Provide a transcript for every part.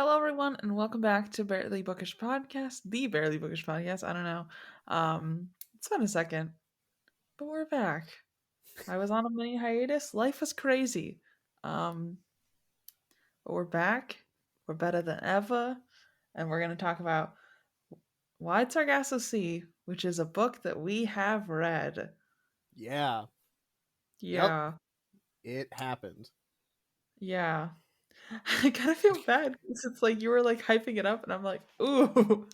Hello, everyone, and welcome back to Barely Bookish Podcast, the Barely Bookish Podcast. I don't know. It's been a second, but we're back. I was on a mini hiatus. Life was crazy. Um, but we're back. We're better than ever, and we're going to talk about Wide Sargasso Sea, which is a book that we have read. Yeah. Yep. Yeah, It happened. yeah. I kind of feel bad because it's like you were like hyping it up, and I'm like, ooh.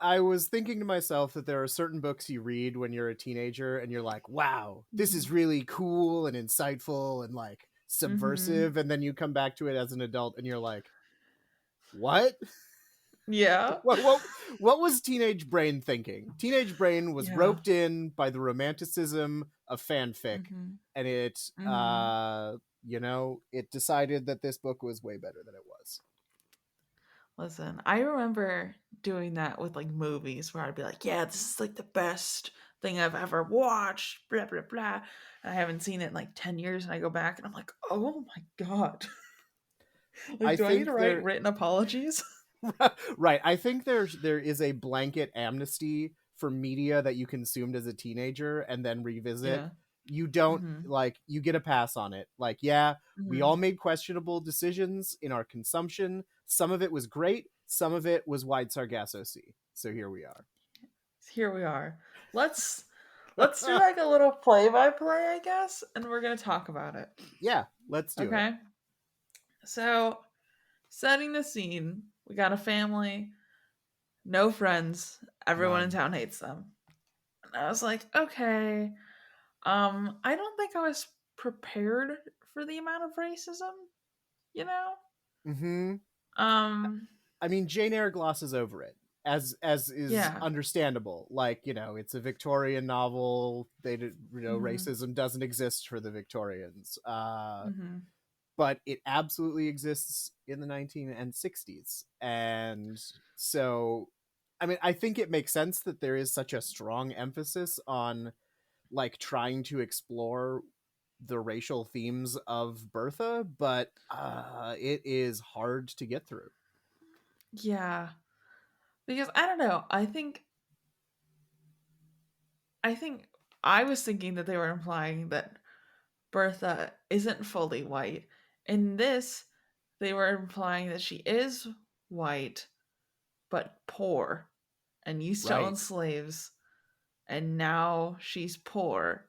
I was thinking to myself that there are certain books you read when you're a teenager and you're like, wow, this is really cool and insightful and like Mm-hmm. subversive. And then you come back to it as an adult and you're like, what? Yeah. what was teenage brain thinking? Teenage brain was Yeah. roped in by the romanticism of fanfic, Mm-hmm. and it Mm-hmm. it decided that this book was way better than it was. Listen, I remember doing that with like movies where I'd be like, yeah, this is like the best thing I've ever watched, blah, blah, blah. And I haven't seen it in like 10 years. And I go back and I'm like, oh my God. Like, I do I need to think write there written apologies? right. I think there is a blanket amnesty for media that you consumed as a teenager and then revisit. Yeah. You don't Mm-hmm. like you get a pass on it. Like, yeah, we Mm-hmm. all made questionable decisions in our consumption. Some of it was great, some of it was wide Sargasso Sea. So here we are. Here we are. Let's do like a little play by play, I guess, and we're gonna talk about it. Yeah, let's do it. Okay. So setting the scene, we got a family, no friends, everyone in None. town hates them. And I was like, okay. I don't think I was prepared for the amount of racism, you know? Mm-hmm. Um, I mean, Jane Eyre glosses over it, as is yeah. understandable. Like, it's a Victorian novel. Mhm. Racism doesn't exist for the Victorians. Mhm. But it absolutely exists in the 1960s. And so, I mean, I think it makes sense that there is such a strong emphasis on like trying to explore the racial themes of Bertha, but it is hard to get through. Yeah. Because I don't know. I think I was thinking that they were implying that Bertha isn't fully white. In this, they were implying that she is white but poor and used to own Right. slaves, and now she's poor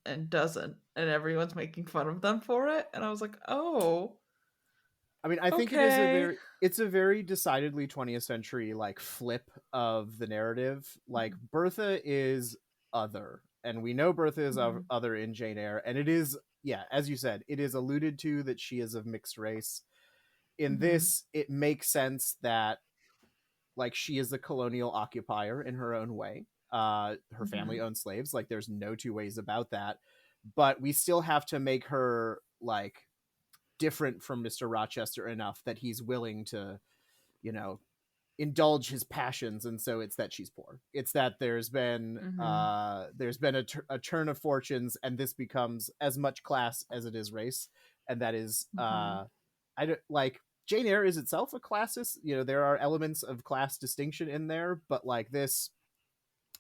and doesn't, and everyone's making fun of them for it. And I was like, oh, I mean, I think okay. it's a very decidedly 20th century like flip of the narrative. Like Bertha is other, and we know Bertha is Mhm. other in Jane Eyre, and it is, yeah, as you said, it is alluded to that she is of mixed race. In Mhm. this, it makes sense that like she is a colonial occupier in her own way. Her family Mhm. owned slaves. Like there's no two ways about that. But we still have to make her like different from Mr. Rochester enough that he's willing to, you know, indulge his passions, and so it's that she's poor. It's that Mhm. there's been a turn of fortunes, and this becomes as much class as it is race, and that is Mhm. I don't like Jane Eyre is itself a classist. There are elements of class distinction in there, but like this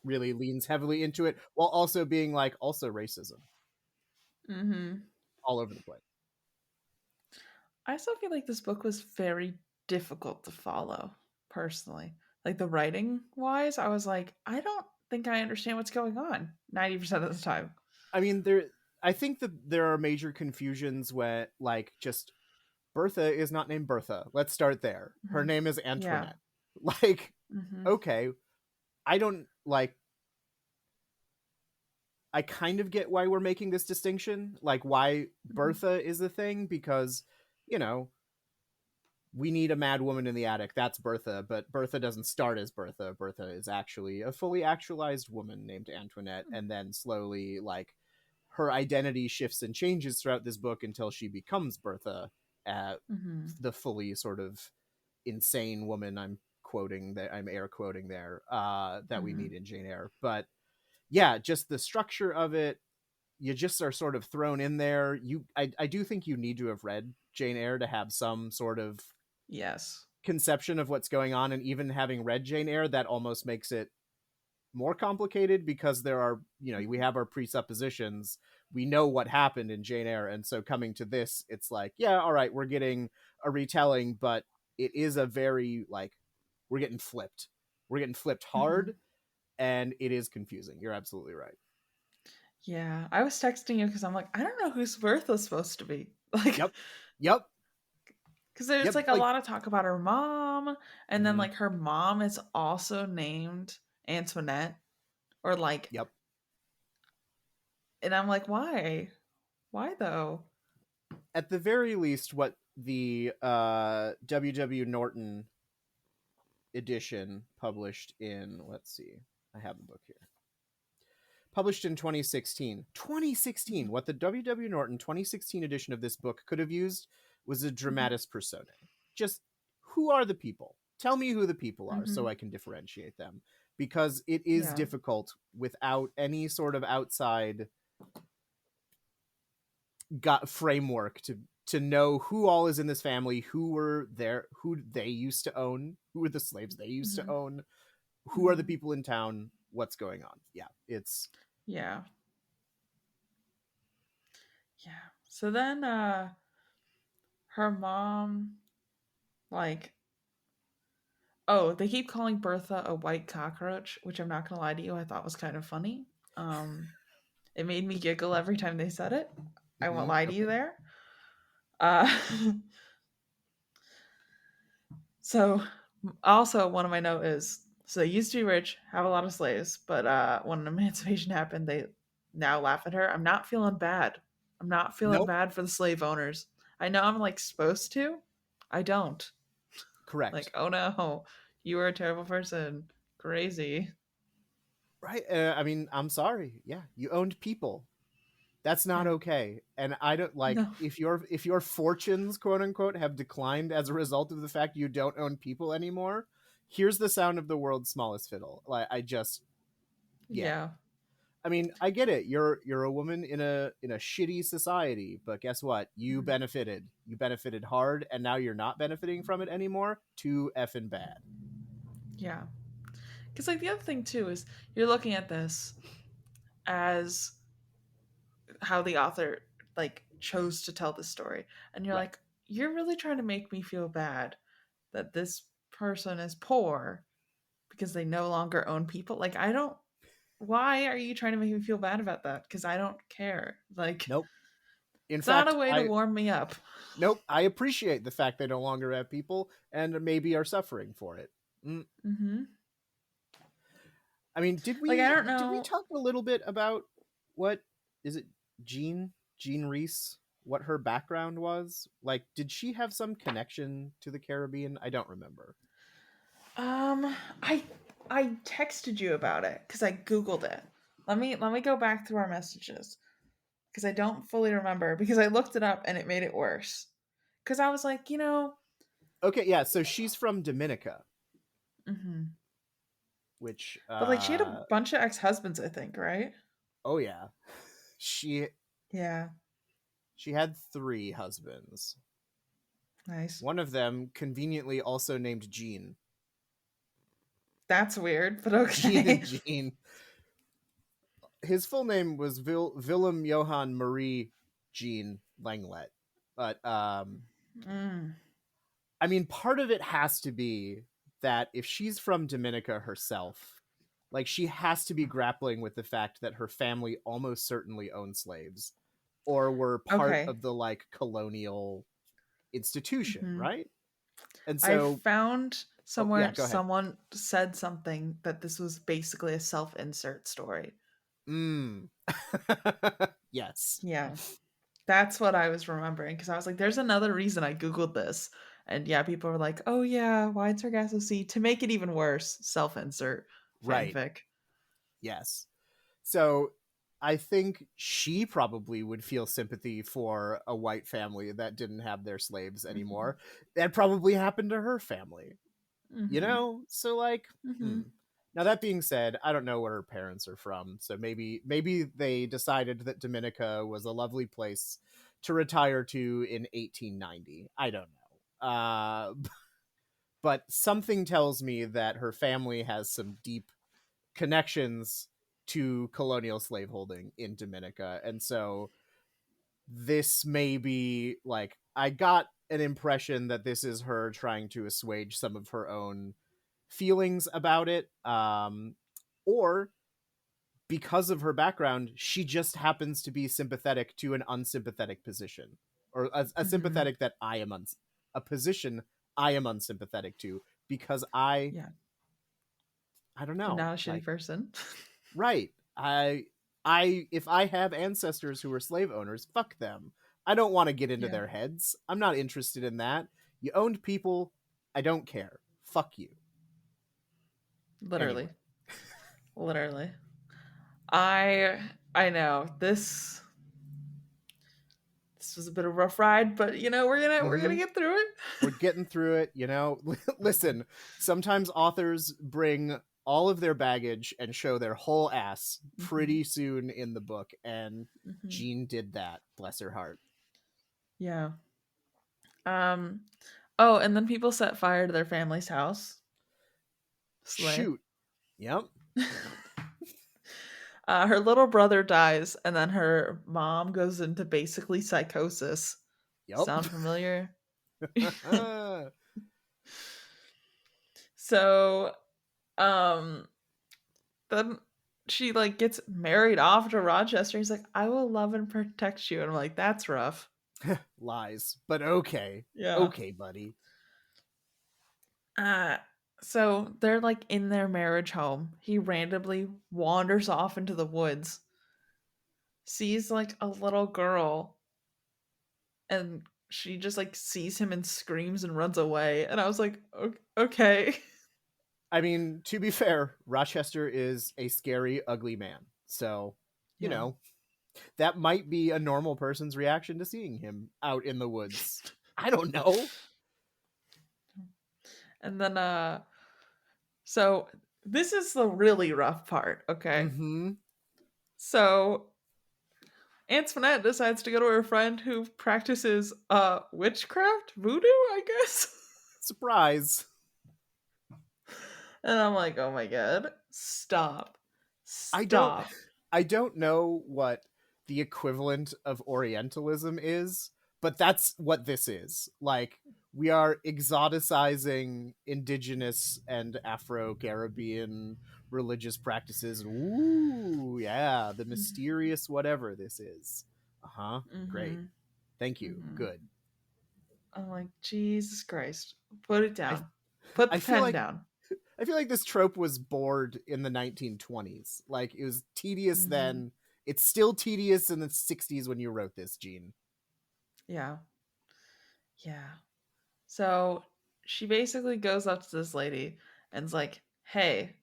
really leans heavily into it while also being like also racism Mhm. all over the place. I still feel like this book was very difficult to follow, personally. Like the writing wise, I was like, I don't think I understand what's going on 90% of the time. I mean, I think that there are major confusions where like just Bertha is not named Bertha. Let's start there. Her Mhm. name is Yeah. Antoinette. Like, Mhm. okay, I don't like. I kind of get why we're making this distinction, like why Mhm. Bertha is the thing, because you know we need a mad woman in the attic. That's Bertha, but Bertha doesn't start as Bertha. Bertha is actually a fully actualized woman named Antoinette, and then slowly, like, her identity shifts and changes throughout this book until she becomes Bertha, Mhm. the fully sort of insane woman I'm air quoting there, that we meet Mhm. in Jane Eyre. But yeah, just the structure of it, you just are sort of thrown in there. I do think you need to have read Jane Eyre to have some sort of Yes. conception of what's going on, and even having read Jane Eyre, that almost makes it more complicated because there are, we have our presuppositions. We know what happened in Jane Eyre, and so coming to this, it's like, yeah, all right, we're getting a retelling, but it is a very like we're getting flipped. We're getting flipped Hmm. hard, and it is confusing. You're absolutely right. Yeah. I was texting you because I'm like, I don't know whose birth was supposed to be. Like, Yep. Yep. because there's Yep. like a Like, lot of talk about her mom, and then mhm. like her mom is also named Antoinette, or like, Yep. and I'm like, why? Why though? At the very least, what the W. Norton edition published in, let's see, I have the book here. Published in 2016. 2016. What the W. Norton 2016 edition of this book could have used was a Hmm. dramatis personae. Just who are the people? Tell me who the people are so Hmm. I can differentiate them. Because it is Yeah. difficult without any sort of outside got framework to know who all is in this family, who were there, who they used to own, who were the slaves they used to Hmm. own, who are the Hmm. people in town, what's going on. Yeah, it's Yeah. Yeah. So then her mom, like, oh, they keep calling Bertha a white cockroach, which I'm not gonna lie to you, I thought was kind of funny. It made me giggle every time they said it. I won't lie to you okay. there. Uh so also one of my note is, so they used to be rich, have a lot of slaves, but when emancipation happened, they now laugh at her. I'm not feeling bad. I'm not feeling Nope, bad for the slave owners. I know I'm like supposed to. I don't. Like, correct. oh no, you were a terrible person. Crazy. Right. I mean, I'm sorry. Yeah, you owned people. That's not Yeah. okay. And I don't like No. if your fortunes, quote unquote, have declined as a result of the fact you don't own people anymore. Here's the sound of the world's smallest fiddle. Like I just, yeah. Yeah. I mean, I get it. You're a woman in a shitty society, but guess what? You Mhm. benefited. You benefited hard, and now you're not benefiting from it anymore. Too effing bad. Yeah. Because, like, the other thing, too, is you're looking at this as how the author, like, chose to tell the story. And you're Right. like, you're really trying to make me feel bad that this person is poor because they no longer own people. Like, I don't. Why are you trying to make me feel bad about that? Because I don't care. Like, Nope. In it's not a fact, way to I warm me up. nope. I appreciate the fact they no longer have people and maybe are suffering for it. Mm. Hmm. I mean, did Like, I we don't did we know. talk a little bit about what is it, Jean Reese? What her background was? Like, did she have some connection to the Caribbean? I don't remember. Um, I I texted you about it because I googled it. Let me go back through our messages because I don't fully remember because I looked it up and it made it worse. Because I was like, Okay, yeah. So she's from Dominica, hmm, which but like she had a bunch of ex husbands, I think, right? oh yeah, she Yeah, she had three husbands. nice. One of them conveniently also named Jean. That's weird, but Jean and okay. Jean. His full name was Willem Johann Marie Jean Langlet, but Mm, I mean, part of it has to be that if she's from Dominica herself, like she has to be grappling with the fact that her family almost certainly owned slaves or were part okay. of the like colonial institution, Hmm. right? And I so, found oh yeah, somewhere go ahead. someone said something that this was basically a self insert story. Mm. Yes. Yeah. That's what I was remembering because I was like, there's another reason I Googled this. And yeah, people were like, oh yeah, why'd Sargasso Sea? To make it even worse, self insert Right. fanfic. Yes. So I think she probably would feel sympathy for a white family that didn't have their slaves Hmm. anymore. That probably happened to her family, Hmm. So like, Hmm. hmm. Now that being said, I don't know where her parents are from, so maybe they decided that Dominica was a lovely place to retire to in 1890. I don't know. Uh, but something tells me that her family has some deep connections to colonial slaveholding in Dominica. And so this may be like, I got an impression that this is her trying to assuage some of her own feelings about it. Or because of her background, she just happens to be sympathetic to an unsympathetic position, or a Mm-hmm. sympathetic that a position I am unsympathetic to because I Yeah. I don't You're know, not a shitty like, person. right. I if I have ancestors who were slave owners, fuck them. I don't want to get into Yeah. their heads. I'm not interested in that. You owned people. I don't care. Fuck you. Anyway. Literally. Literally. I I know. This was a bit of a rough ride, but we're gonna Mhm. get through it. We're getting through it, you know. Listen, sometimes authors bring all of their baggage and show their whole ass Mm-hmm. pretty soon in the book, and Mm-hmm. Jean did that. Bless her heart. Yeah. Um oh, and then people set fire to their family's house. Slay. Shoot. Yep. Her little brother dies, and then her mom goes into basically psychosis. Yep. Sound familiar? So, um, then she like gets married off to Rochester. He's like, "I will love and protect you," and I'm like, "That's rough." Lies. But okay. Yeah. Okay, buddy. Uh, so they're like in their marriage home. He randomly wanders off into the woods, sees like a little girl, and she just like sees him and screams and runs away. And I was like, Okay. I mean, to be fair, Rochester is a scary, ugly man. So, you Yeah. know, that might be a normal person's reaction to seeing him out in the woods. I don't know. And then so this is the really rough part, okay? Mm-hmm. So Antoinette decides to go to her friend who practices witchcraft, voodoo, I guess. Surprise. And I'm like, "Oh my god. Stop. I don't Stop." I don't know what the equivalent of Orientalism is, but that's what this is. Like, we are exoticizing indigenous and Afro-Caribbean religious practices. Ooh, yeah, the mysterious whatever this is. Uh-huh. Great. Mhm. Thank you. Mhm. Good. I'm like, "Jesus Christ. Put it I down. Put I the feel pen like down." I feel like this trope was bored in the 1920s. Like, it was tedious Mhm. then. It's still tedious in the 60s when you wrote this, Gene. Yeah. Yeah. So she basically goes up to this lady and's like, "Hey,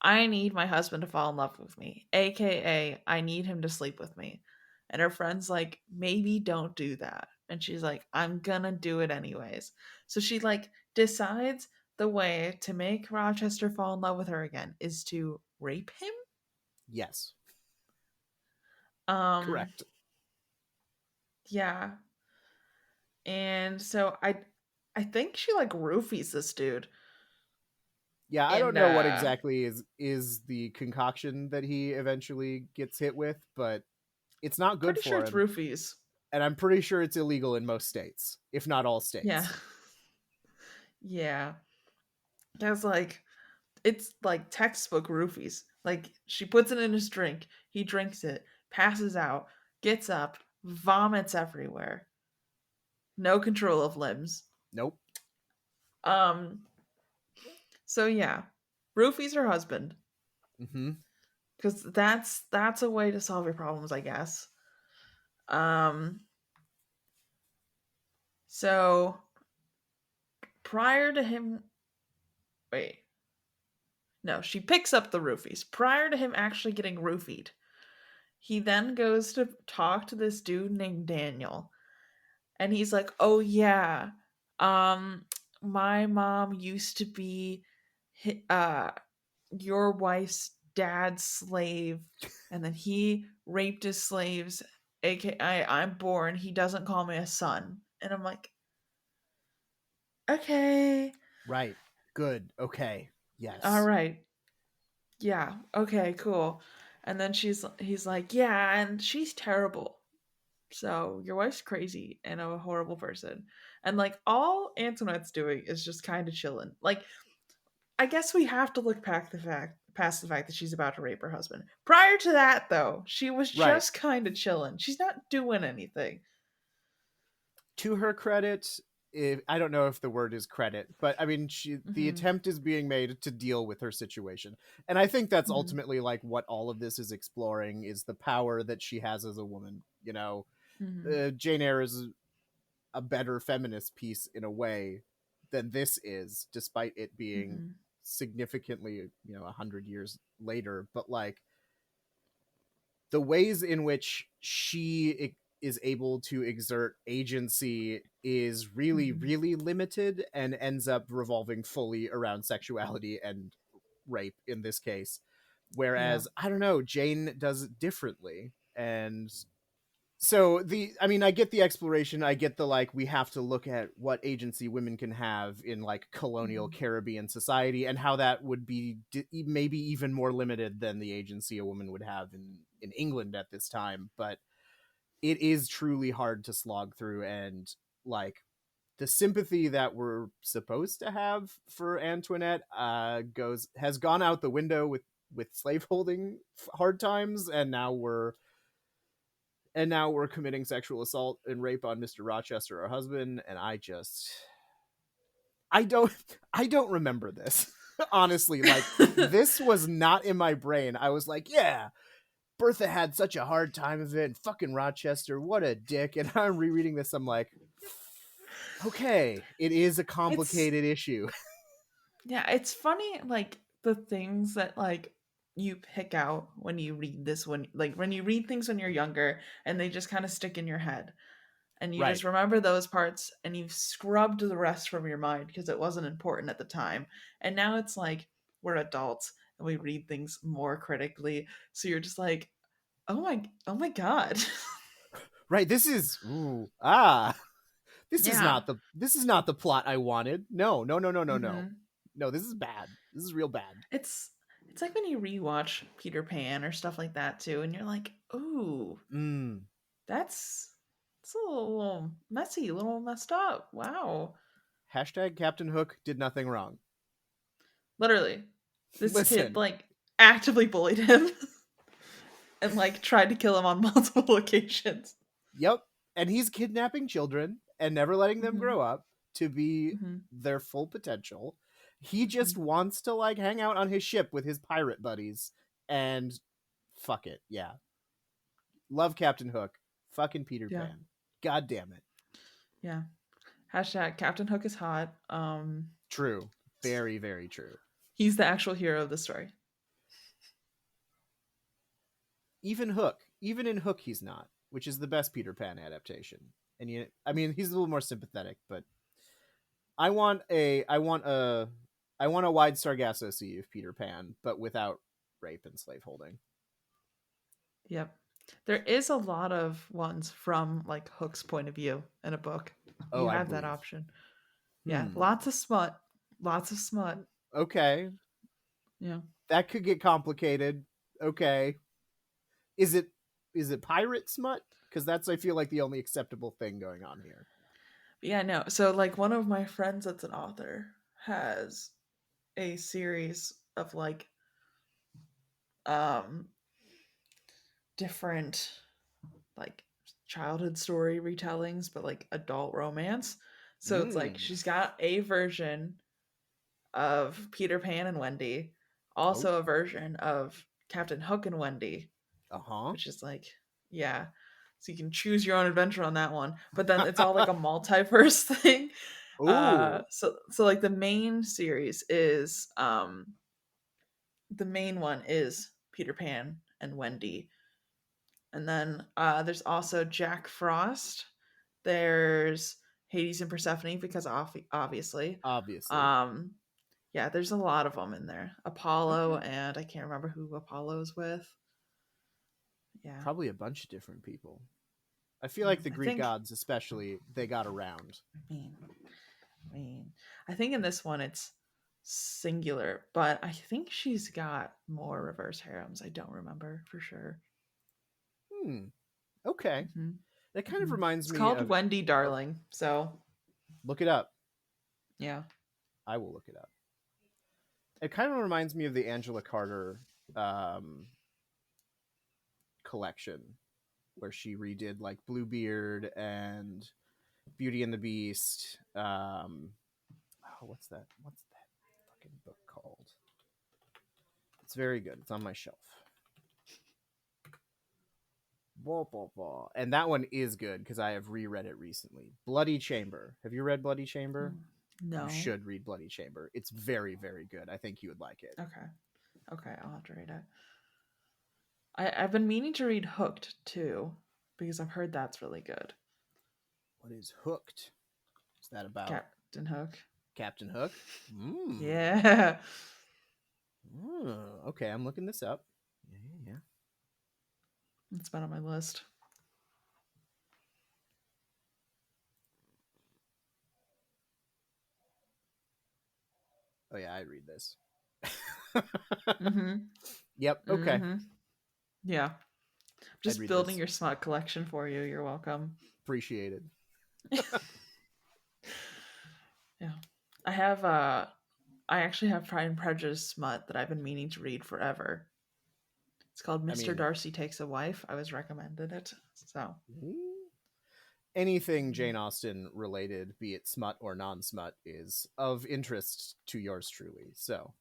I need my husband to fall in love with me, aka I need him to sleep with me." And her friend's like, "Maybe don't do that." And she's like, "I'm gonna do it anyways." So she like decides the way to make Rochester fall in love with her again is to rape him. Yes, Um, correct. yeah. And so I think she like roofies this dude. Yeah, I don't And know what exactly is the concoction that he eventually gets hit with, but it's not good pretty sure for it's him. roofies. And I'm pretty sure it's illegal in most states, if not all Yeah. states. Yeah. Cause like it's like textbook roofies. Like she puts it in his drink, he drinks it, passes out, gets up, vomits everywhere. No control of limbs. Nope. Um so yeah. Roofie's her husband. Mm-hmm. Cause that's a way to solve your problems, I guess. Um so prior to him wait. No, she picks up the roofies. Prior to him actually getting roofied, he then goes to talk to this dude named Daniel. And he's like, "Oh yeah, um, my mom used to be, uh, your wife's dad's slave, and then he raped his slaves. AKA, I'm born. He doesn't call me a son." And I'm like, Okay. Right. Good. Okay. All Yes. right. Yeah. Okay, cool. And then he's like, "Yeah, and she's terrible. So your wife's crazy and a horrible person." And like all Antoinette's doing is just kind of chilling. Like I guess we have to look past the fact that she's about to rape her husband. Prior to that though, she was Right. just kind of chilling. She's not doing anything. To her credit, I don't know if the word is credit, but I mean, the Mhm. attempt is being made to deal with her situation, and I think that's Mhm. ultimately like what all of this is exploring is the power that she has as a woman. Mhm. Jane Eyre is a better feminist piece in a way than this is, despite it being Mhm. significantly 100 years later. But like the ways in which she is able to exert agency is really, Mhm. really limited and ends up revolving fully around sexuality and rape in this case. Yeah. Whereas, I don't know, Jane does it differently. And so I mean, I get the exploration. I get the like, we have to look at what agency women can have in like colonial Mhm. Caribbean society and how that would be maybe even more limited than the agency a woman would have in England at this time. But it is truly hard to slog through, and like the sympathy that we're supposed to have for Antoinette has gone out the window with slaveholding hard times, and now we're committing sexual assault and rape on Mr. Rochester, our husband, and I don't I don't remember this. Honestly, like this was not in my brain. I was like, yeah, Bertha had such a hard time of it, and fucking Rochester, what a dick. And I'm rereading this, I'm like, okay, it is a it's complicated issue. Yeah, it's funny like the things that like you pick out when you read this when you read things when you're younger and they just kind of stick in your head and you Right. just remember those parts and you've scrubbed the rest from your mind because it wasn't important at the time. And now it's like we're adults and we read things more critically. So you're just like, oh my god." Right. This is Yeah. this is not the plot I wanted. No, no, no, no, no, no. Mhm. No, this is bad. This is real bad. It's it's like when you rewatch Peter Pan or stuff like that too and you're like, "Ooh, Mm. That's it's a little messy, a little messed up. Wow. Hashtag Captain Hook did nothing wrong. Literally. This kid Listen, like actively bullied him and like tried to kill him on multiple occasions. yep. And he's kidnapping children and never letting them Mhm. grow up to be Mhm. their full potential. He just Mhm. wants to like hang out on his ship with his pirate buddies and fuck it. Yeah. Love Captain Hook. Fucking Peter Yeah. Pan. God damn it. Yeah. Hashtag Captain Hook is hot. True. Very, very true. He's the actual hero of the story. Even Hook, even in Hook, he's not, which is the best Peter Pan adaptation. And I mean, he's a little more sympathetic, but I want a wide Sargasso Sea of Peter Pan, but without rape and slaveholding. Yep. There is a lot of ones from like Hook's point of view in a book. Oh, You I have that believe. option. Yeah, Hmm. lots of smut. Lots of smut. Okay, Yeah. that could get complicated. Okay, is it pirate smut? Because that's, I feel like, the only acceptable thing going on here. Yeah, no. So like one of my friends that's an author has a series of like um different like childhood story retellings but like adult romance. So it's like Hmm. she's got a version of Peter Pan and Wendy, Oh. also a version of Captain Hook and Wendy, Uh huh. which is like yeah. So you can choose your own adventure on that one. But then it's all like a multiverse thing. Ooh. So like the main one is Peter Pan and Wendy. And then there's also Jack Frost. There's Hades and Persephone because obviously. Obviously. Um, yeah, there's a lot of them in there. Apollo Okay. and I can't remember who Apollo's with. Yeah, Probably a bunch of different people. I feel like the I Greek think. gods, especially, they got around. I mean, I mean, I think in this one it's singular, but I think she's got more reverse harems. I don't remember for sure. Hmm. Okay. Hmm. That kind of Hmm. reminds It's me called of. Wendy Oh, Darling. So look it up. yeah. I will look it up. It kind of reminds me of the Angela Carter um, collection, where she redid like Bluebeard and Beauty and the Beast. Oh, what's that fucking book called? It's very good. It's on my shelf. Blah, blah, blah. And that one is good because I have reread it recently. Bloody Chamber. Have you read Bloody Chamber? Mm, You no. should read Bloody Chamber. It's very, very good. I think you would like it. Okay. Okay, I'll have to read it. I've been meaning to read Hooked too, because I've heard that's really good. What is Hooked? Is that about Captain Hook. Captain Hook? Mm. Yeah. Okay, I'm looking this up. Yeah, yeah, yeah. It's been on my list. Oh yeah, I read this. Mm-hmm. Yep. Okay. Mm-hmm. Yeah. I'd Just read building this. your smut collection for you. You're welcome. Appreciated. Yeah. I actually have Pride and Prejudice smut that I've been meaning to read forever. It's called I Mr. mean, Darcy Takes a Wife. I was recommended it. So anything Jane Austen related, be it smut or non-smut, is of interest to yours truly. So,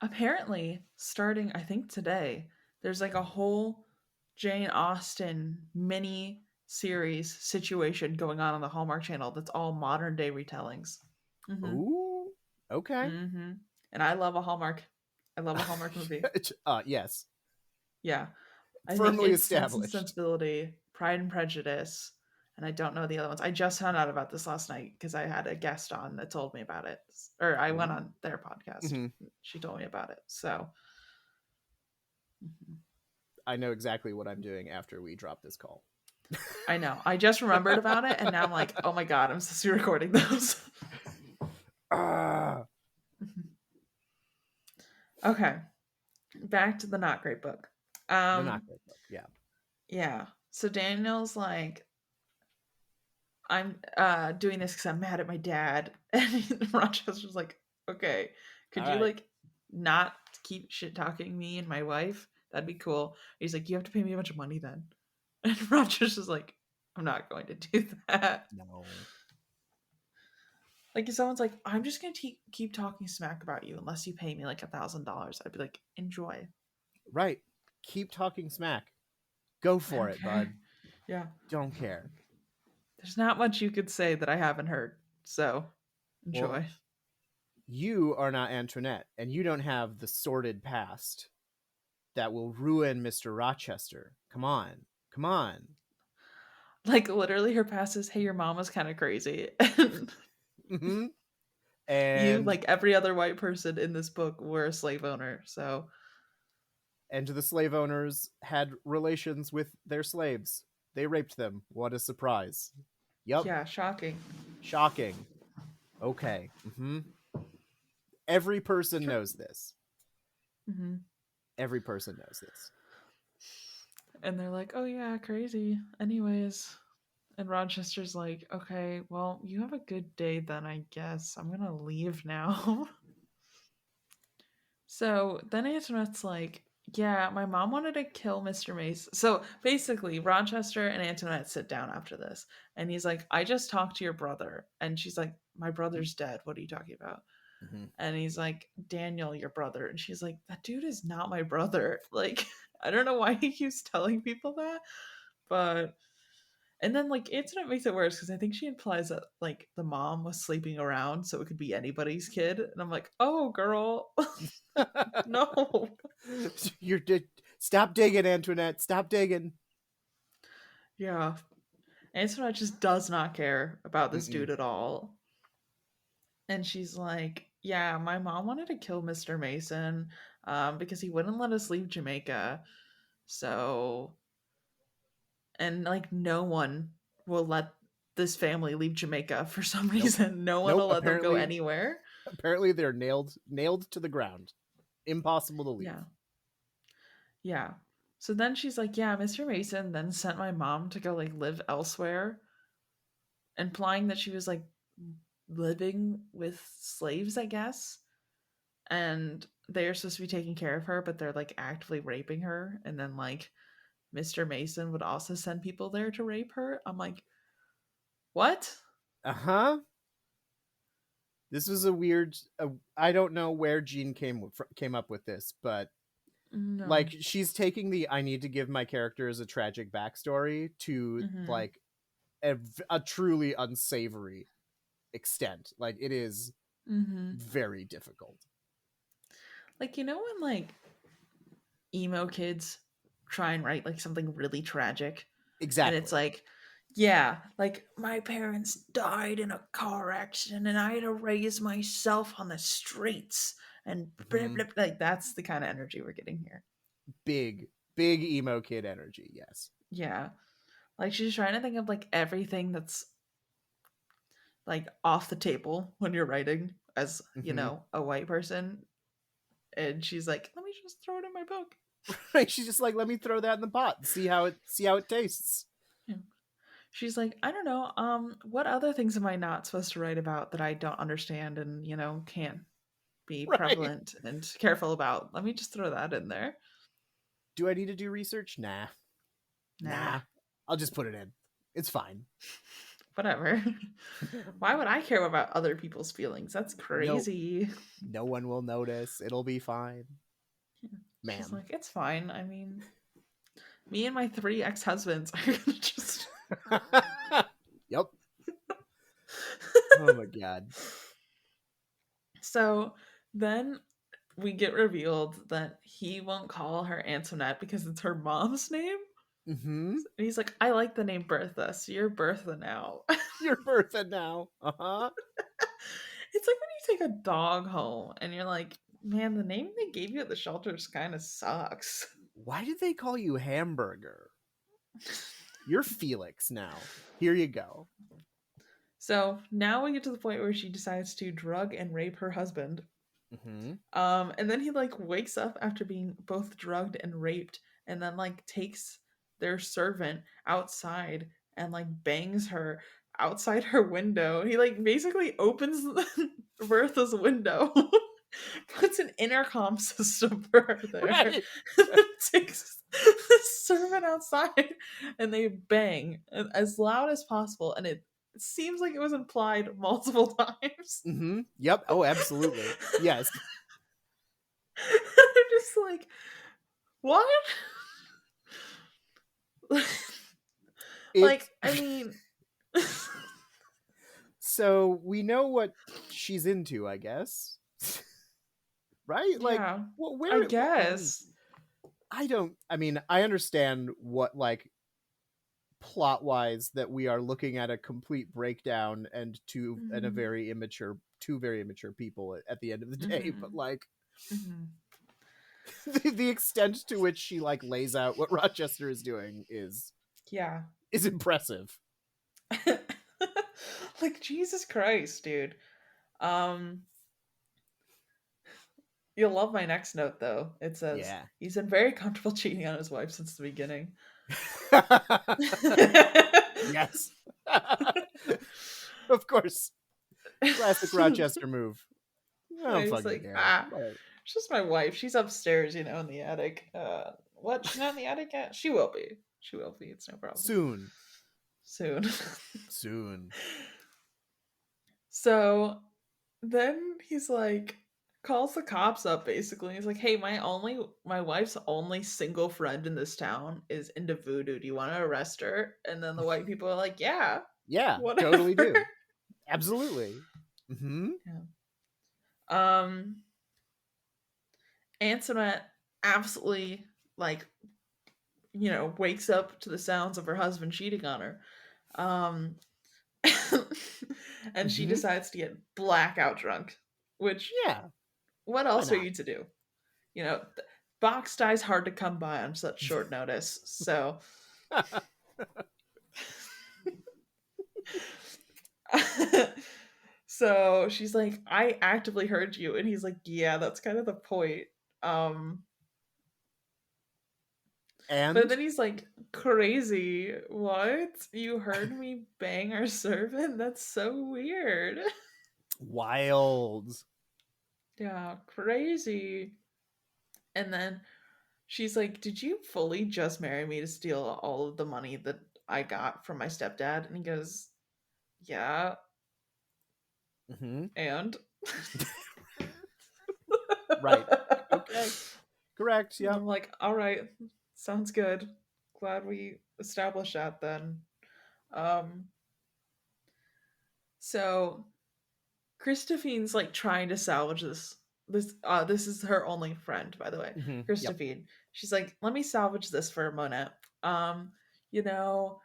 apparently, starting I think today, there's like a whole Jane Austen mini series situation going on the Hallmark Channel that's all modern day retellings. Mm-hmm. ooh, okay. Mm-hmm. And I love a Hallmark. I love a Hallmark movie. Yes, Yeah. I think firmly it's Sense and established. Sensibility, Pride and Prejudice, and I don't know the other ones. I just found out about this last night because I had a guest on that told me about it, or I went Ooh. on their podcast. Mhm. She told me about it. So, mhm. I know exactly what I'm doing after we drop this call. I know. I just remembered about it, and now I'm like, oh my god, I'm supposed to be recording those. Ah, Okay, back to the not great book. the not Um, great book. Yeah. yeah. So Daniel's like, I'm doing this because I'm mad at my dad. And Rochester's like, okay, All could you right. like not keep shit talking me and my wife? That'd be cool. He's like, you have to pay me a bunch of money then. And Rochester's like, I'm not going to do that. No. Like if someone's like, I'm just gonna keep talking smack about you unless you pay me like $1,000, I'd be like, enjoy. Right. Keep talking smack. Go for it, Okay. bud. Yeah. Don't care. There's not much you could say that I haven't heard. So Well, enjoy. you are not Antoinette, and you don't have the sordid past that will ruin Mr. Rochester. Come on. Come on. Like literally her past is, hey, your mom was kind of crazy. Hmm. You, And like every other white person in this book, were a slave owner. So the slave owners had relations with their slaves. They raped them. What a surprise. Yep. yeah, shocking. Shocking. Okay. Every person Sure. knows this. Hmm. Every person knows this. And they're like, oh yeah, crazy. Anyways. And Rochester's like, okay, well, you have a good day then, I guess. I'm gonna leave now. So then Antoinette's like, yeah, my mom wanted to kill Mr. Mace. So basically, Rochester and Antoinette sit down after this, and he's like, I just talked to your brother. And she's like, my brother's dead. What are you talking about? Mm-hmm. And he's like, Daniel, your brother. And she's like, that dude is not my brother. Like, I don't know why he keeps telling people that, but. And then, like, Antoinette makes it worse because I think she implies that, like, the mom was sleeping around so it could be anybody's kid. And I'm like, oh, girl. No. You're stop digging, Antoinette. Stop digging. Yeah. Antoinette just does not care about this Mm-mm. dude at all. And she's like, yeah, my mom wanted to kill Mr. Mason because he wouldn't let us leave Jamaica. So, and like, no one will let this family leave Jamaica for some Nope. reason. No one Nope. will let them go Apparently, anywhere. they're nailed to the ground. Impossible to leave. Yeah. Yeah. So then she's like, yeah, Mr. Mason then sent my mom to go like live elsewhere, implying that she was like living with slaves, I guess. And they're supposed to be taking care of her, but they're like actively raping her. And then like Mr. Mason would also send people there to rape her. I'm like, what? Uh-huh. This was a weird I don't know where Jean came up with this, but No. like she's taking the I need to give my characters a tragic backstory to Mm-hmm. like a truly unsavory extent. Like it is Mm-hmm. very difficult. Like, you know when like emo kids try and write like something really tragic and it's Exactly. like, yeah, like my parents died in a car accident and I had to raise myself on the streets and blah, Hmm. blah, blah. Like that's the kind of energy we're getting here. Big emo kid energy. Yes. Yeah. Like she's trying to think of like everything that's like off the table when you're writing as, you Hmm. know, a white person. And she's like, let me just throw it in my book. Right. She's just like, let me throw that in the pot and see how it tastes. Yeah. She's like, I don't know, what other things am I not supposed to write about that I don't understand and, you know, can't be Right. prevalent and careful about? Let me just throw that in there. Do I need to do research? Nah. Nah, I'll just put it in. It's fine. whatever. Why would I care about other people's feelings? That's No, crazy. no one will notice. It'll be fine, She's ma'am. like, it's fine. I mean, me and my 3 ex-husbands are gonna just. Yep. Oh my god. So then we get revealed that he won't call her Antoinette because it's her mom's name. Mm-hmm. And he's like, I like the name Bertha, so you're Bertha now. Your Bertha now. Uh-huh. It's like when you take a dog home and you're like, man, the name they gave you at the shelters kind of sucks. Why did they call you Hamburger? You're Felix now. Here you go. So now we get to the point where she decides to drug and rape her husband. Mm-hmm. And then he like wakes up after being both drugged and raped, and then like takes their servant outside and like bangs her outside her window. He like basically opens Bertha's window, puts an intercom system for her there, Right. and then takes the servant outside, and they bang as loud as possible, and it seems like it was implied multiple times. Mm-hmm. Yep. Oh, absolutely. Yes. I'm just like, what? It Like, I mean, so we know what she's into, I guess. Right? Like, yeah, well, I what I mean, guess. I mean, I understand what like plot wise that we are looking at a complete breakdown and a Mm-hmm. very immature two very immature people at the end of the day, but Mm-hmm. like Mm-hmm. the extent to which she like lays out what Rochester is doing Yeah. is impressive. Like, Jesus Christ, dude. Um, you'll love my next note, though. It says, Yeah. he's been very comfortable cheating on his wife since the beginning. Yes. Of course. Classic Rochester move. I don't He's fucking like, care. ah, it's just my wife. She's upstairs, you know, in the attic. What? She's not in the attic yet? She will be. She will be. It's no problem. Soon. Soon. Soon. So then he's like, calls the cops up basically. He's like, hey, my wife's only single friend in this town is into voodoo. Do you want to arrest her? And then the white people are like, yeah, Yeah, whatever. totally do. Absolutely. Mm-hmm. Yeah. Um, Antoinette absolutely like, you know, wakes up to the sounds of her husband cheating on her. Um, and she Mm-hmm. decides to get blackout drunk, which Yeah. what Why else are not? you to do? You know, box dye's hard to come by on such short notice. So So she's like, I actively heard you. And he's like, yeah, that's kind of the point. Um, but And then he's like, crazy. What? You heard me bang our servant? That's so weird. wild. Yeah, crazy. And then she's like, did you fully just marry me to steal all of the money that I got from my stepdad? And he goes, yeah, Hmm. and Right. Okay. Correct. and Yep. I'm like, all right, sounds good. Glad we established that then. Um, so Christophine's like trying to salvage this. This is her only friend, by the way. Hmm. Yep. Christophine. She's like, let me salvage this for a minute. Um, you know,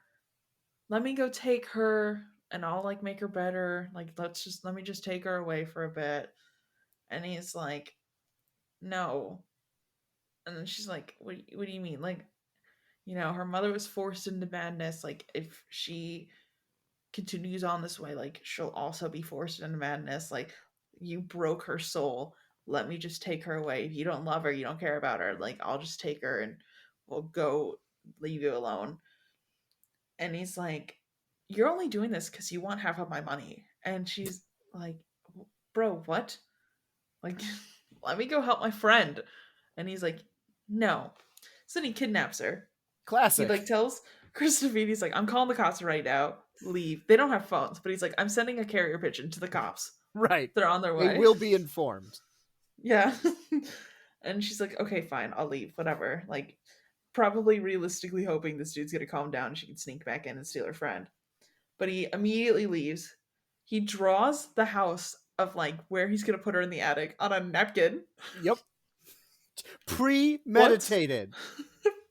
let me go take her and I'll like make her better. Like, let me just take her away for a bit. And he's like, no. And then she's like, what do you mean? Like, her mother was forced into madness. Like, if she continues on this way, like, she'll also be forced into madness. Like, you broke her soul. Let me just take her away. If you don't love her, you don't care about her, like, I'll just take her and we'll go leave you alone. And he's like, you're only doing this because you want half of my money. And she's like, bro, what? Like, let me go help my friend. And he's like, no. So then he kidnaps her. He Classic. like tells Christopher, he's like, I'm calling the cops right now. Leave. They don't have phones, but he's like, I'm sending a carrier pigeon to the cops. Right. They're on their They way. will be informed. Yeah. And she's like, okay, fine, I'll leave. Whatever. Like, probably realistically hoping this dude's gonna calm down and she can sneak back in and steal her friend. But he immediately leaves. He draws the house of like where he's gonna put her in the attic on a napkin. Yep. What? Premeditated.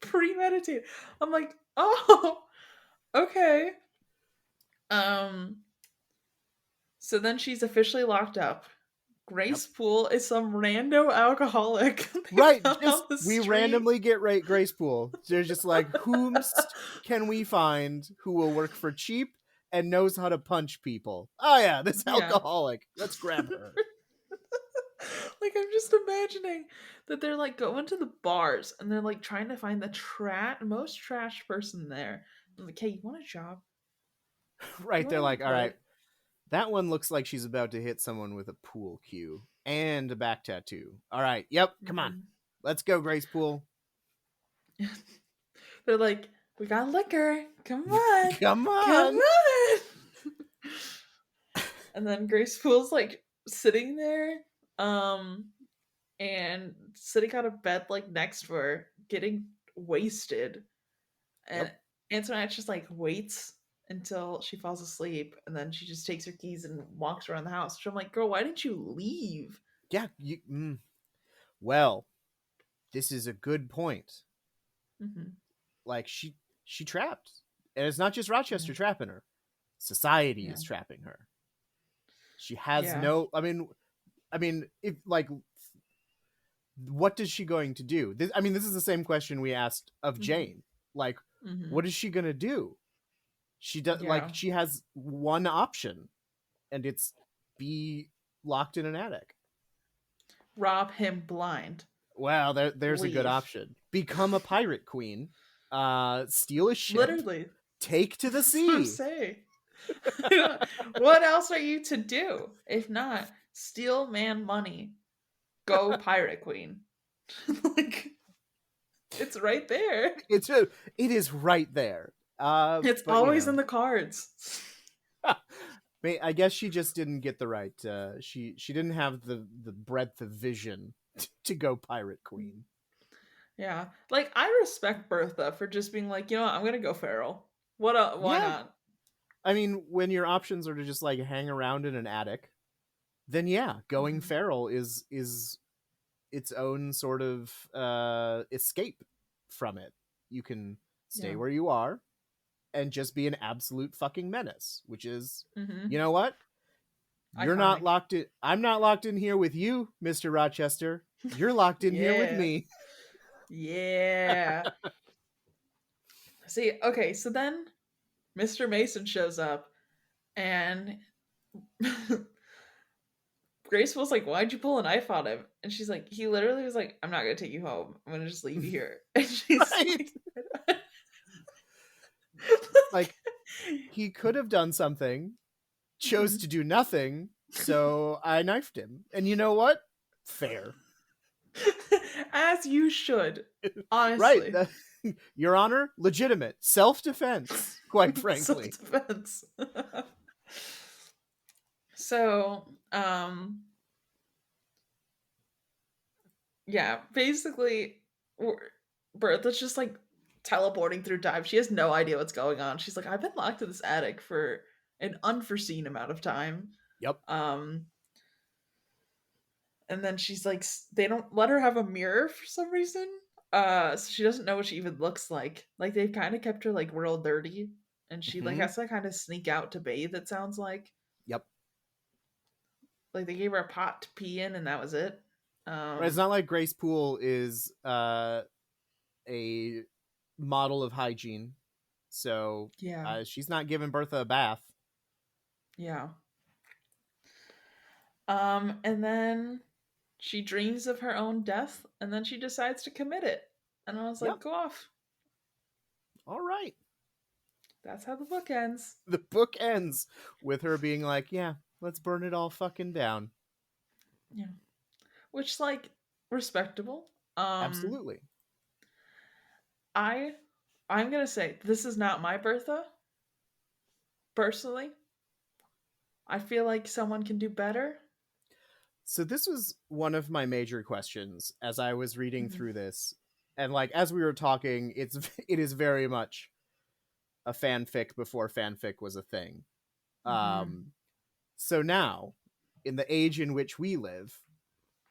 Premeditated. I'm like, oh, okay. Um, so then she's officially locked up. Yep. Grace Poole is some rando alcoholic they Right. found on Just the we street. randomly get Grace Pool. They're just like, whomst can we find who will work for cheap and knows how to punch people? Oh yeah, this Yeah. alcoholic. Let's grab her. Like, I'm just imagining that they're like going to the bars and they're like trying to find the most trashed person there. I'm like, hey, you want a job? You Right. want They're to like, work all right, there? that one looks like she's about to hit someone with a pool cue and a back tattoo. All right. Yep. Come on. Mhm. Let's go, Grace Pool. They're like, we got liquor. Come on. Come Come on. on. And then Grace Poole's like sitting there, um, and sitting on a bed like next to her, getting wasted. Yep. And Antoinette just like waits until she falls asleep, and then she just takes her keys and walks around the house. So I'm like, girl, why didn't you leave? Yeah. Well, this is a good point. Mm-hmm. Like she trapped, and it's not just Yeah, Rochester trapping her. Society yeah, is trapping her. She has yeah. no. I mean, if like, what is she going to do? This is the same question we asked of Mm-hmm. Jane. Like, Mm-hmm. what is she gonna do? She does like Yeah. she has one option, and it's be locked in an attic. Rob him blind. Well, there's a good Leave. option. Become a pirate queen. Steal a ship. Literally. Take to the That's what I'm sea. saying. What else are you to do? If not, steal man money. Go pirate queen. Like, it's right there. It is right there. It's But always in the cards. I guess she just didn't get the right. She didn't have the breadth of vision to go pirate queen. Yeah. Like, I respect Bertha for just being like, what, I'm gonna go feral. Why Yeah, not? I mean, when your options are to just like hang around in an attic, then yeah, going Mhm. feral is its own sort of escape from it. You can stay Yeah. where you are and just be an absolute fucking menace, which is, you Mm-hmm. know what? You're not Iconic. locked in. I'm not locked in here with you, Mr. Rochester. You're locked in here with Yeah. me. Yeah. See, okay, so then Mr. Mason shows up and Grace was like, "Why'd you pull a knife on him?" And she's like, "He literally was like, I'm not gonna take you home. I'm gonna just leave you here." And she's Right? like, Like, he could have done something, chose Mhm. to do nothing, so I knifed him. And you know what? Fair. As you should, Right. honestly. Your Honor, legitimate. Self-defense, quite Self frankly. defense. So, yeah, basically, Bertha's just like teleporting through time. She has no idea what's going on. She's like, I've been locked in this attic for an unforeseen amount of time. Yep. Um, and then she's like, they don't let her have a mirror for some reason. So she doesn't know what she even looks like. Like they've kind of kept her like real dirty, and she like Hmm. has to kind of sneak out to bathe. It sounds Yep. like they gave her a pot to pee in, and that was it. Right. It's Um, not like Grace Poole is a model of hygiene, so yeah, she's not giving Bertha a bath. yeah. And then she dreams of her own death, and then she decides to commit it. And I was Yep. like, go off. All right. That's how the book ends. The book ends with her being like, "Yeah, let's burn it all fucking down." Yeah. Which, like, respectable. Um, Absolutely. I I'm gonna say this is not my Bertha, personally. I feel like someone can do better. So this was one of my major questions as I was reading Mhm. through this. And like as we were talking, it is very much a fanfic before fanfic was a thing. Mhm. Um so now, in the age in which we live,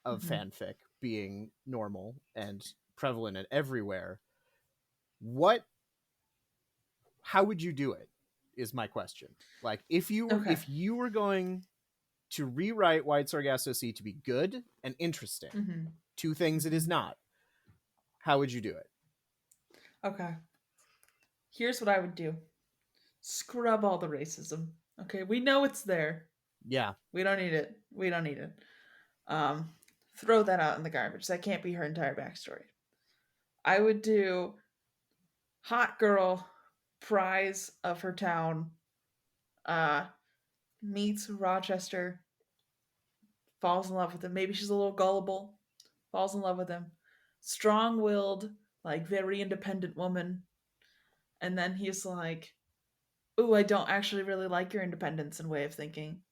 of Mhm. fanfic being normal and prevalent and everywhere, what how would you do it? Is my question. Like Okay. if you were going to rewrite White Sargasso Sea to be good and interesting, Mhm. two things it is Mhm. not, how would you do it? Okay. Here's what I would do. Scrub all the racism. Okay, we know it's there. Yeah. We don't need it. We don't need it. Um, throw that out in the garbage. That can't be her entire backstory. I would do hot girl prize of her town. Uh, meets Rochester, falls in love with him. Maybe she's a little gullible, falls in love with him. Strong willed, like very independent woman. And then he's like, "Ooh, I don't actually really like your independence and way of thinking."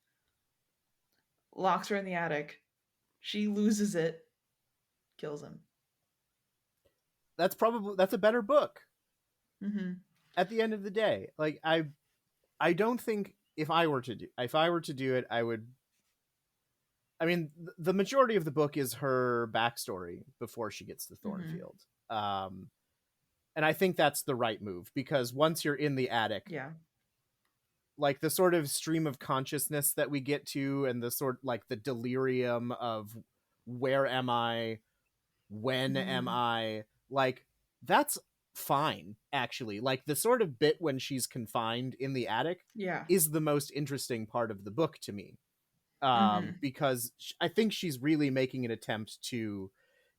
Locks her in the attic. She loses it, kills him. That's a better book Mm-hmm. at the end of the day. Like I don't think if I were to do it, I would. I mean, the majority of the book is her backstory before she gets to Mm-hmm. Thornfield. And I think that's the right move because once you're in the attic, Yeah. like the sort of stream of consciousness that we get to and the sort like the delirium of where am I, when am Mm-hmm. I, like that's fine actually. Like the sort of bit when she's confined in the attic Yeah. is the most interesting part of the book to me. Mm-hmm. Because I think she's really making an attempt to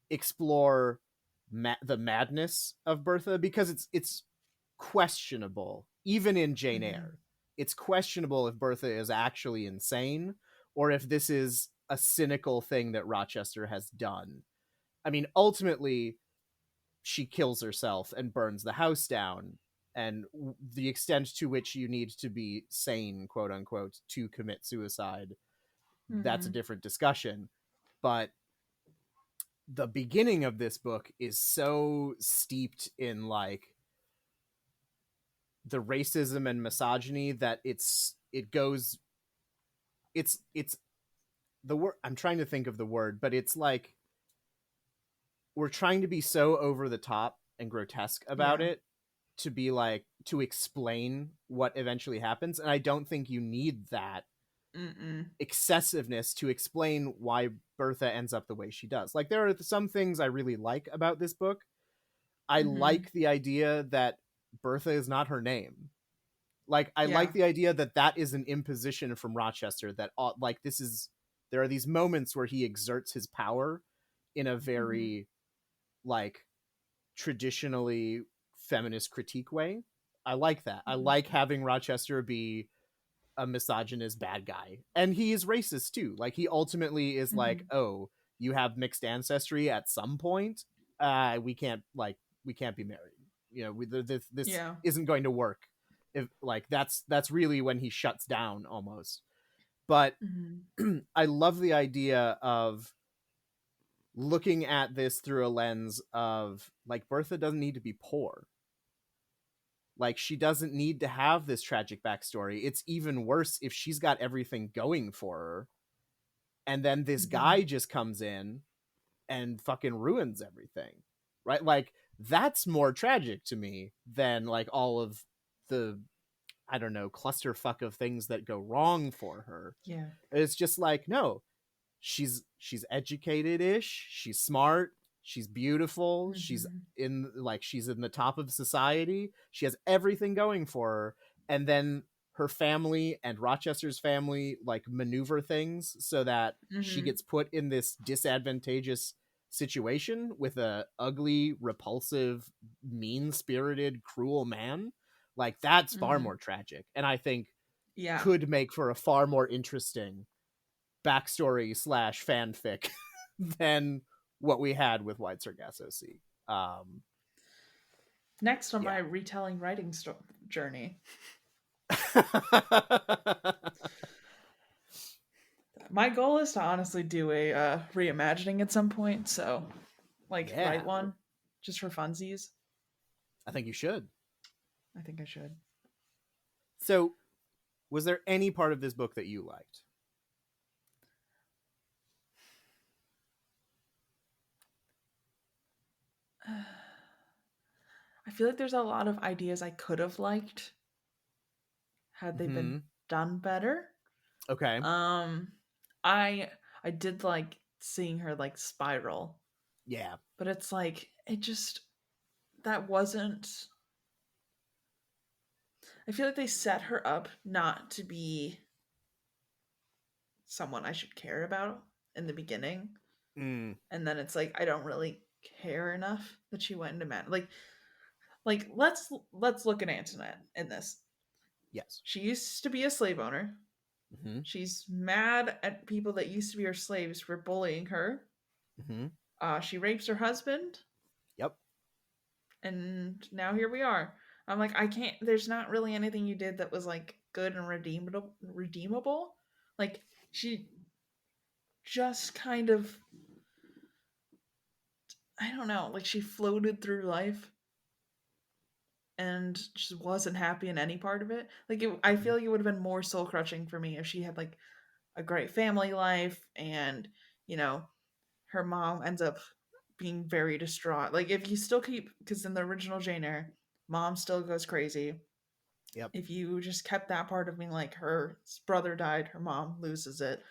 explore the madness of Bertha because it's questionable even in Jane Mm-hmm. Eyre. It's questionable if Bertha is actually insane or if this is a cynical thing that Rochester has done. I mean, ultimately, she kills herself and burns the house down. And the extent to which you need to be sane, quote unquote, to commit suicide, that's a Mm-hmm. different discussion. But the beginning of this book is so steeped in like the racism and misogyny that it goes it's the word I'm trying to think of the word, but it's like we're trying to be so over the top and grotesque about Yeah. it to be like to explain what eventually happens, and I don't think you need that Mm-mm. excessiveness to explain why Bertha ends up the way she does. Like there are some things I really like about this book. I Mm-hmm. like the idea that Bertha is not her name. Like, I like Yeah. the idea that that is an imposition from Rochester, that like this is, there are these moments where he exerts his power in a Mhm. very like traditionally feminist critique way. I like that. I Mhm. like having Rochester be a misogynist bad guy. And he is racist too. Like, he ultimately is like, Mhm. "Oh, you have mixed ancestry at some point. We can't, like, we can't be married. You know, this Yeah. isn't going to work." If like that's really when he shuts down almost. But Mhm. I love the idea of looking at this through a lens of like, Bertha doesn't need to be poor. Like, she doesn't need to have this tragic backstory. It's even worse if she's got everything going for her, and then this Mhm. guy just comes in and fucking ruins everything. Right? Like, that's more tragic to me than like all of the, I don't know, clusterfuck of things that go wrong for her. Yeah. It's just like, no, she's educated-ish, she's smart, she's beautiful, she's Mhm. in, like, she's in the top of society, she has everything going for her. And then her family and Rochester's family like maneuver things so that she Mhm. gets put in this disadvantageous situation with a ugly, repulsive, mean-spirited, cruel man. Like, that's far Mhm. more tragic, and I think Yeah. could make for a far more interesting backstory slash fanfic than what we had with White Sargasso Sea. Um, Next on my yeah. retelling writing journey, my goal is to honestly do a reimagining at some point. So, like, write Yeah, one just for funsies. I think you should. I think I should. So, was there any part of this book that you liked? I feel like there's a lot of ideas I could have liked had they been Hmm. done better. Okay. Um, I I did like seeing her like spiral, Yeah. but it's like it just that wasn't. I feel like they set her up not to be someone I should care about in the beginning, Mm, and then it's like I don't really care enough that she went into man. Like let's look at Antoinette in this. yes. She used to be a slave owner. Hmm. She's mad at people that used to be her slaves for bullying her. Hmm. She rapes her husband, Yep. and now here we are. I'm like, I can't. There's not really anything you did that was like good and redeemable. Redeemable. Like she just kind of, I don't know. Like she floated through life and just wasn't happy in any part of it. Like I Hmm. feel like it would have been more soul crushing for me if she had like a great family life and you know her mom ends up being very distraught. Like if you still keep because in the original Jane Eyre, mom still goes crazy. Yep. If you just kept that part of being like her brother died, her mom loses it,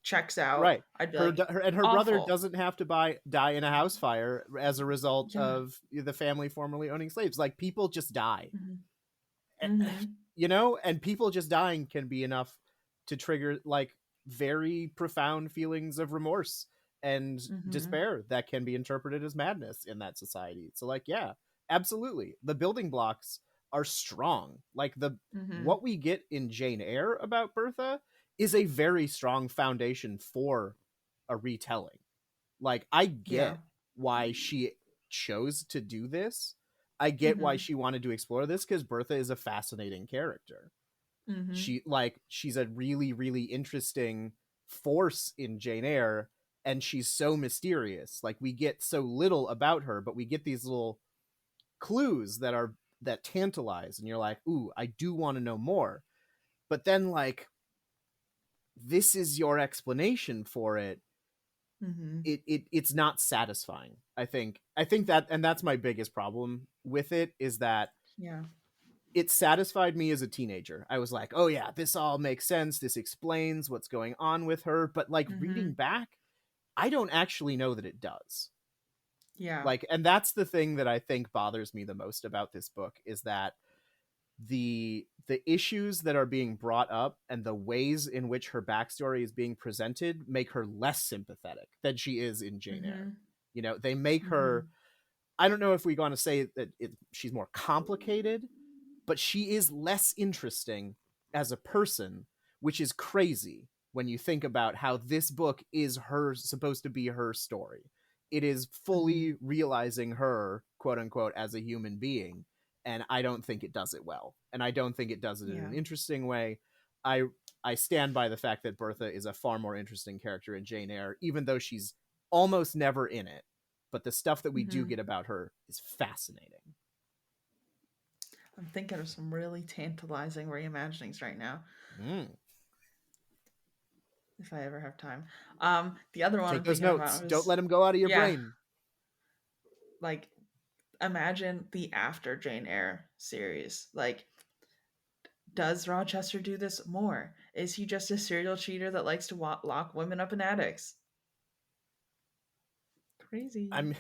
checks out, Right. I'd be Her, like, her and her brother awful. doesn't have to die in a house fire as a result Yeah. of the family formerly owning slaves. Like, people just die. Mhm. Mhm. You know, and people just dying can be enough to trigger like very profound feelings of remorse and Mhm. despair that can be interpreted as madness in that society. So like, yeah, absolutely, the building blocks are strong. Like, the Mhm. what we get in Jane Eyre about Bertha is a very strong foundation for a retelling. Like, I Yeah. get why she chose to do this. I get why Mhm. she wanted to explore this, because Bertha is a fascinating character. Mhm. She's a really, really interesting force in Jane Eyre, and she's so mysterious. Like, we get so little about her, but we get these little clues that tantalize, and you're like, ooh, I do want to know more. But then, like, this is your explanation for it. Mhm. It's not satisfying. I think that, and that's my biggest problem with it, is that Yeah. it satisfied me as a teenager. I was like, oh yeah, this all makes sense, this explains what's going on with her. But like, reading Mhm. back, I don't actually know that it does. Yeah. Like, and that's the thing that I think bothers me the most about this book, is that the issues that are being brought up and the ways in which her backstory is being presented make her less sympathetic than she is in Jane Eyre. Mhm. You know, they make her, Mhm. I don't know if we want to say that she's more complicated, but she is less interesting as a person, which is crazy when you think about how this book is her supposed to be her story. It is Mhm. fully realizing her, quote unquote, as a human being, and I don't think it does it well. And I don't think it does it in Yeah. an interesting way. I I stand by the fact that Bertha is a far more interesting character in Jane Eyre, even though she's almost never in it. But the stuff that we do Mhm. get about her is fascinating. I'm thinking of some really tantalizing reimaginings right now, Mm. if I ever have time. The other one Take I'm those thinking notes. about Don't was, let them go out of your yeah, brain. like imagine the After Jane Eyre series. Like, does Rochester do this more? Is he just a serial cheater that likes to lock women up in attics? Crazy. I'm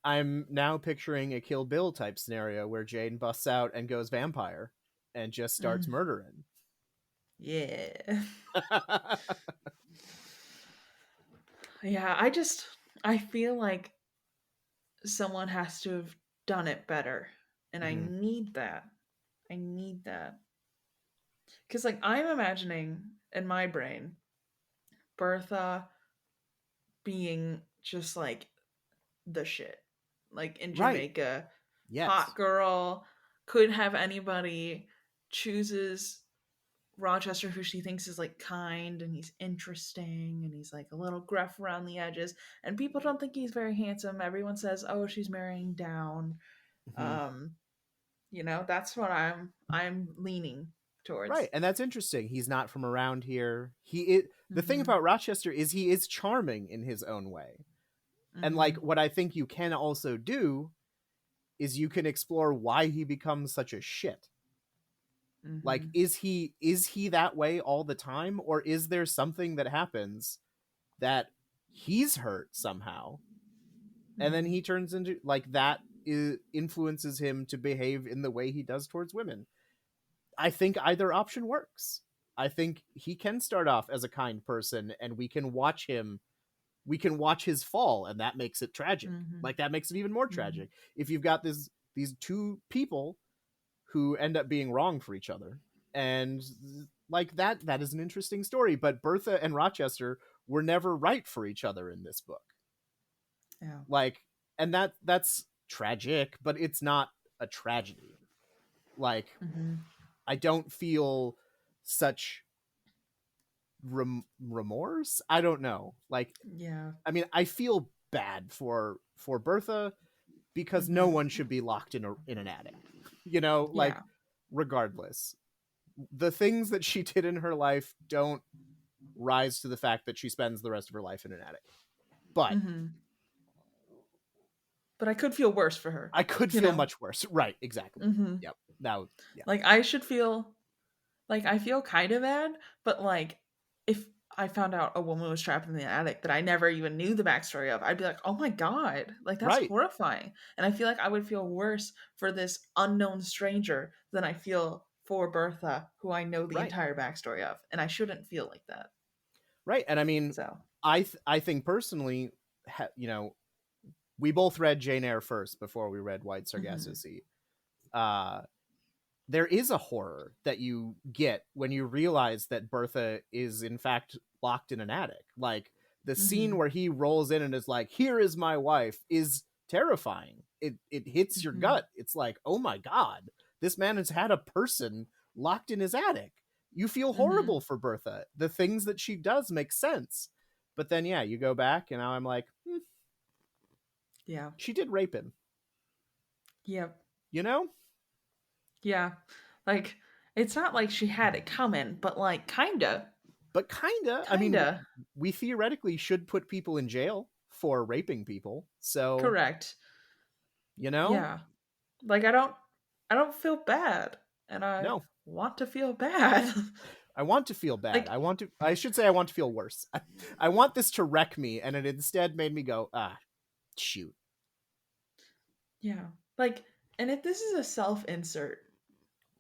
I'm now picturing a Kill Bill type scenario where Jane busts out and goes vampire and just starts Mm, murdering. yeah. Yeah, I feel like someone has to have done it better. And I Mhm. need that. I need that. Cuz like I'm imagining in my brain Bertha being just like the shit. Like in Right. Jamaica, Yes. hot girl, couldn't have anybody, chooses Rochester, who she thinks is like kind and he's interesting and he's like a little gruff around the edges. And people don't think he's very handsome. Everyone says, "Oh, she's marrying down." Mhm. Um, that's what I'm leaning Right. towards. And that's interesting. He's not from around here. He is, the thing Mhm. about Rochester is he is charming in his own way. And like Mhm. what I think you can also do is you can explore why he becomes such a shit. Like Mhm. is he that way all the time, or is there something that happens that he's hurt somehow and then Mhm. he turns into like that influences him to behave in the way he does towards women? I think either option works. I think he can start off as a kind person and we can watch his fall, and that makes it tragic. Mhm. Like that makes it even more Mhm. tragic if you've got these two people who end up being wrong for each other. And like that is an interesting story, but Bertha and Rochester were never right for each other in this book. Yeah. Like, and that's tragic, but it's not a tragedy. Like, Mhm. I don't feel such remorse. I don't know. Like, Yeah. I mean, I feel bad for Bertha because no Mhm. one should be locked in an attic. You know, like Yeah. regardless, the things that she did in her life don't rise to the fact that she spends the rest of her life in an attic. But Mhm. But I could feel worse for her, I could you feel know. much worse. Right, exactly. Mhm. Yep. Now, yeah. Like I should feel like I feel kind of bad, but like if I found out a woman was trapped in the attic that I never even knew the backstory of, I'd be like, "Oh my god, like that's Right, horrifying." And I feel like I would feel worse for this unknown stranger than I feel for Bertha, who I know the right, entire backstory of, and I shouldn't feel like that. right. And I mean, So, I think personally, we both read Jane Eyre first before we read White Sargasso mhm, Sea. Uh, there is a horror that you get when you realize that Bertha is in fact locked in an attic. Like the scene mhm, where he rolls in and is like, "Here is my wife," is terrifying. It hits your mhm, gut. It's like, "Oh my god, this man has had a person locked in his attic." You feel mhm, horrible for Bertha. The things that she does make sense. But then yeah, you go back and now I'm like, yeah, she did rape him, yep, you know? yeah. Like it's not like she had it coming, but like kinda, But kinda, I mean, kinda we theoretically should put people in jail for raping people. So, correct. you know, Yeah. Like I don't feel bad and I no, want to feel bad. I want to feel bad. Like I should say I want to feel worse. I want this to wreck me, and it instead made me go, shoot. yeah. Like and if this is a self-insert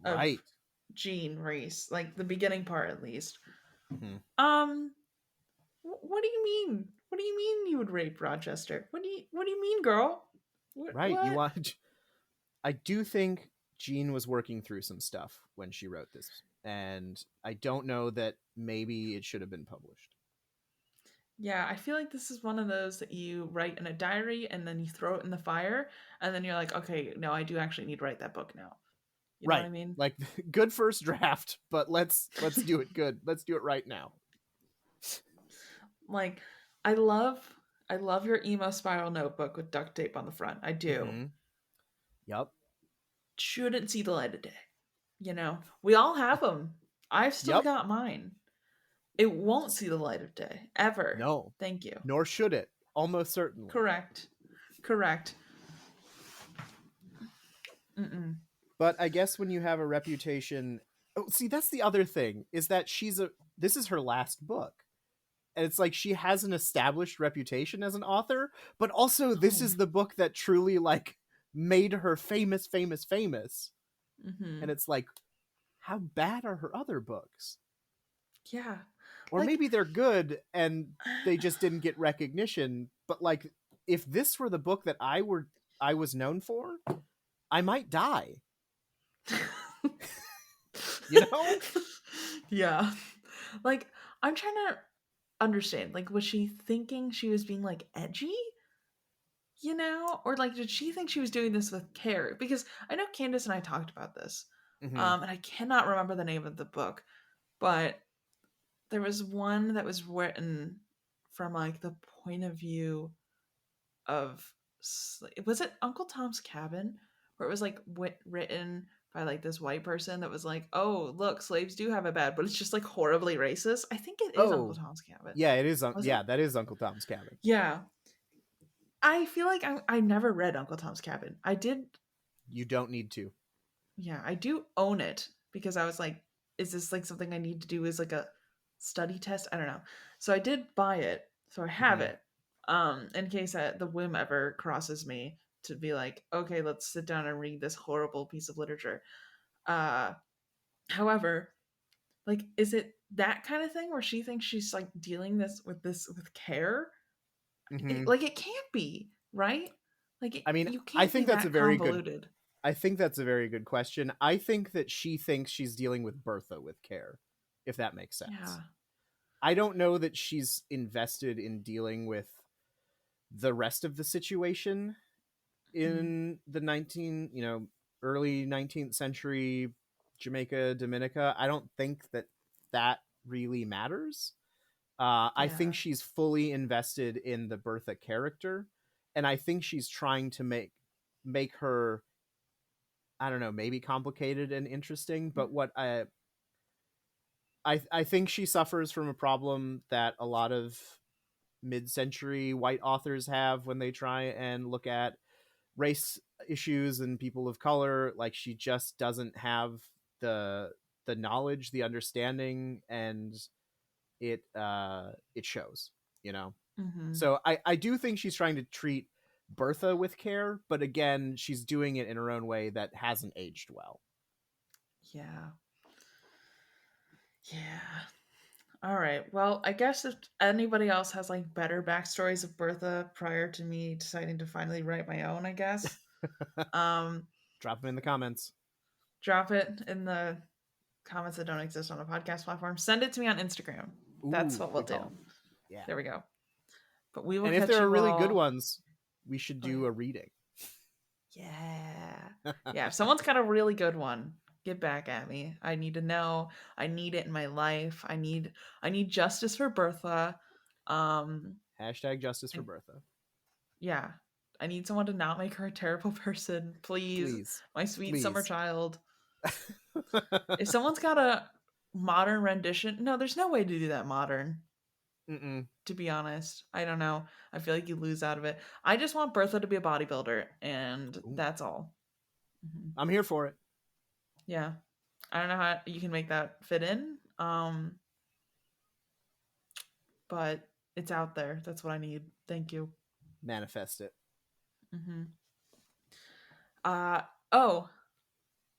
of Right. Jean Reese, like the beginning part at least. Mhm. Um, what do you mean? What do you mean you would rape Rochester? What do you mean, girl? What Right. You what? want I do think Jean was working through some stuff when she wrote this, and I don't know that maybe it should have been published. Yeah, I feel like this is one of those that you write in a diary and then you throw it in the fire, and then you're like, okay, no, I do actually need to write that book now. You know what I Right. mean? Like good first draft, but let's do it good. Let's do it right now. Like, I love I love your emo spiral notebook with duct tape on the front. I do. Mhm. Yep. Shouldn't see the light of day. You know, we all have them. I've still Yep. got mine. It won't see the light of day ever. No. Thank you. Nor should it. Almost certainly. Correct. Correct. Mm-mm. But I guess when you have a reputation, oh, see, that's the other thing is that this is her last book. And it's like she has an established reputation as an author, but also this Oh. is the book that truly like made her famous, famous, famous. Mm-hmm. And it's like, how bad are her other books? Yeah. Or Like, maybe they're good and they just didn't get recognition. But like, if this were the book that I was known for, I might die. You know? yeah. Like, I'm trying to understand. Like, was she thinking she was being like edgy? You know? Or like did she think she was doing this with care? Because I know Candace and I talked about this. Mm-hmm. And I cannot remember the name of the book, but there was one that was written from like the point of view of was it Uncle Tom's Cabin, where it was like written by like this white person that was like, oh look, slaves do have it bad, but it's just like horribly racist. I think it is Uncle Oh, Tom's Cabin. yeah, it is. Was it? Yeah, that is Uncle Tom's Cabin. Yeah. I feel like I never read Uncle Tom's Cabin. I did. You don't need to. Yeah, I do own it because I was like, is this like something I need to do as like a study test? I don't know. So I did buy it. So I have Mm-hmm. it. In case the whim ever crosses me to be like, okay, let's sit down and read this horrible piece of literature. Uh However, like, is it that kind of thing where she thinks she's like dealing this with care? Mm-hmm. Like it can't be, right? Like I mean, you I can't be think that's a that very good. convoluted. I think that's a very good question. I think that she thinks she's dealing with Bertha with care, if that makes sense. Yeah. I don't know that she's invested in dealing with the rest of the situation Mm, in the early 19th century Jamaica, Dominica. I don't think that that really matters. I think yeah. she's fully invested in the Bertha character, and I think she's trying to make her, I don't know, maybe complicated and interesting. But what I think she suffers from a problem that a lot of mid-century white authors have when they try and look at race issues and people of color. Like she just doesn't have the knowledge, the understanding, and it shows, you know. Mm-hmm. So I do think she's trying to treat Bertha with care, but again, she's doing it in her own way that hasn't aged well. Yeah. Yeah. All right. Well, I guess if anybody else has like better backstories of Bertha prior to me deciding to finally write my own, I guess, um, Drop them in the comments. drop it in the comments that don't exist on a podcast platform. Send it to me on Instagram. That's Ooh, what we'll good do. call. Yeah. There we go. But we will And if catch there are you really good all. ones, we should Oh, yeah. do a reading. Yeah. Yeah. If someone's got a really good one, get back at me. I need to know. I need it in my life. I need justice for Bertha. Um Hashtag justice for and Bertha. yeah. I need someone to not make her a terrible person. Please. Please. My sweet summer Please. child. If someone's got a modern rendition, no, there's no way to do that modern, Mm-mm. to be honest. I don't know. I feel like you lose out of it. I just want Bertha to be a bodybuilder, and Ooh, that's all. Mhm. I'm here for it. Yeah. I don't know how you can make that fit in. But it's out there. That's what I need. Thank you. Manifest it. hmm Uh oh,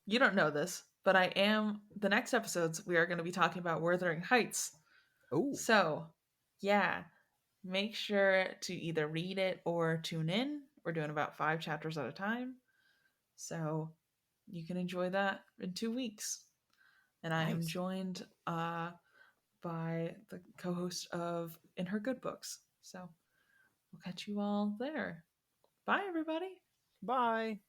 you don't know this. but I am the next episodes we are going to be talking about Wuthering Heights. Oh, So, yeah, make sure to either read it or tune in. We're doing about 5 chapters at a time. So, you can enjoy that in 2 weeks. And I am nice. joined by the co-host of In Her Good Books. So, we'll catch you all there. Bye everybody. Bye.